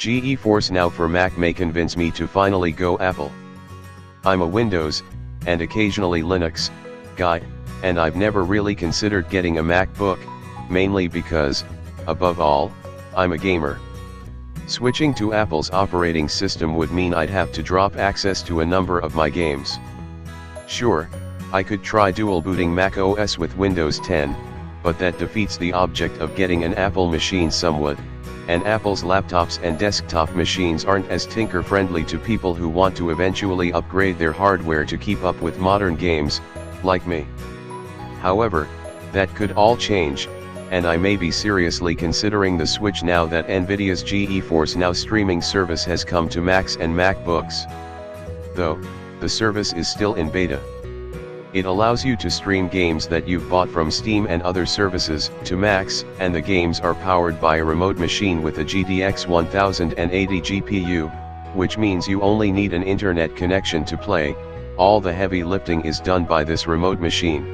GeForce Now for Mac may convince me to finally go Apple. I'm a Windows, and occasionally Linux, guy, and I've never really considered getting a MacBook, mainly because, above all, I'm a gamer. Switching to Apple's operating system would mean I'd have to drop access to a number of my games. Sure, I could try dual booting Mac OS with Windows 10, but that defeats the object of getting an Apple machine somewhat, and Apple's laptops and desktop machines aren't as tinker-friendly to people who want to eventually upgrade their hardware to keep up with modern games, like me. However, that could all change, and I may be seriously considering the switch now that Nvidia's GeForce Now streaming service has come to Macs and MacBooks. Though, the service is still in beta. It allows you to stream games that you've bought from Steam and other services to Macs, and the games are powered by a remote machine with a GTX 1080 GPU, which means you only need an internet connection to play. All the heavy lifting is done by this remote machine.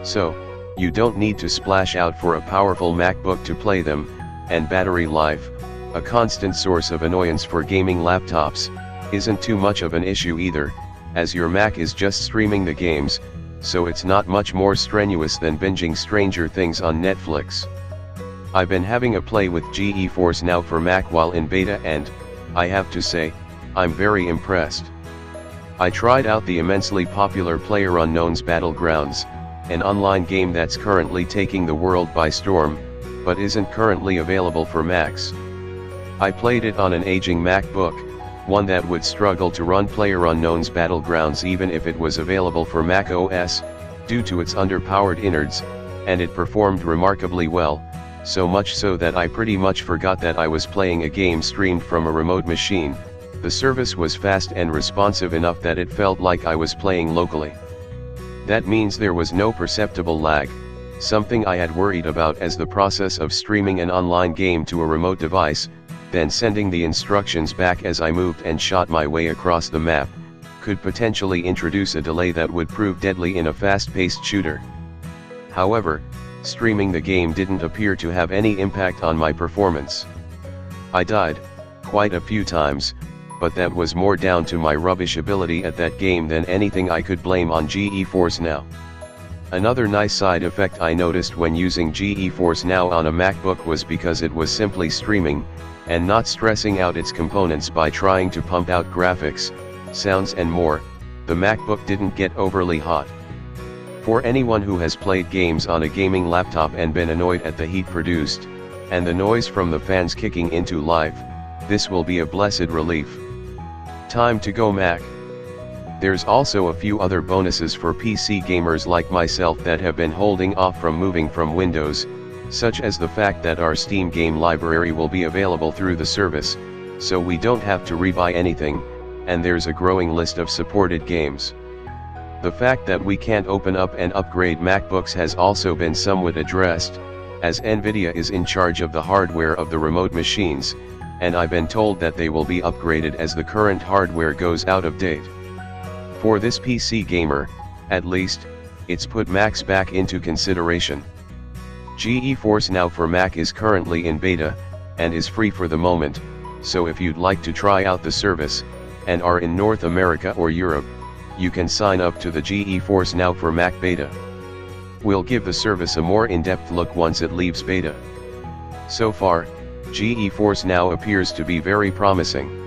So, you don't need to splash out for a powerful MacBook to play them, and battery life, a constant source of annoyance for gaming laptops, isn't too much of an issue either, as your Mac is just streaming the games, so it's not much more strenuous than binging Stranger Things on Netflix. I've been having a play with GeForce Now for Mac while in beta and, I have to say, I'm very impressed. I tried out the immensely popular PlayerUnknown's Battlegrounds, an online game that's currently taking the world by storm, but isn't currently available for Macs. I played it on an aging MacBook, one that would struggle to run PlayerUnknown's Battlegrounds even if it was available for Mac OS, due to its underpowered innards, and it performed remarkably well, so much so that I pretty much forgot that I was playing a game streamed from a remote machine. The service was fast and responsive enough that it felt like I was playing locally. That means there was no perceptible lag, something I had worried about, as the process of streaming an online game to a remote device, then sending the instructions back as I moved and shot my way across the map, could potentially introduce a delay that would prove deadly in a fast-paced shooter. However, streaming the game didn't appear to have any impact on my performance. I died quite a few times, but that was more down to my rubbish ability at that game than anything I could blame on GeForce Now. Another nice side effect I noticed when using GeForce Now on a MacBook was because it was simply streaming, and not stressing out its components by trying to pump out graphics, sounds and more, the MacBook didn't get overly hot. For anyone who has played games on a gaming laptop and been annoyed at the heat produced, and the noise from the fans kicking into life, this will be a blessed relief. Time to go Mac. There's also a few other bonuses for PC gamers like myself that have been holding off from moving from Windows, such as the fact that our Steam game library will be available through the service, so we don't have to rebuy anything, and there's a growing list of supported games. The fact that we can't open up and upgrade MacBooks has also been somewhat addressed, as Nvidia is in charge of the hardware of the remote machines, and I've been told that they will be upgraded as the current hardware goes out of date. For this PC gamer, at least, it's put Macs back into consideration. GeForce Now for Mac is currently in beta, and is free for the moment, so if you'd like to try out the service, and are in North America or Europe, you can sign up to the GeForce Now for Mac beta. We'll give the service a more in-depth look once it leaves beta. So far, GeForce Now appears to be very promising.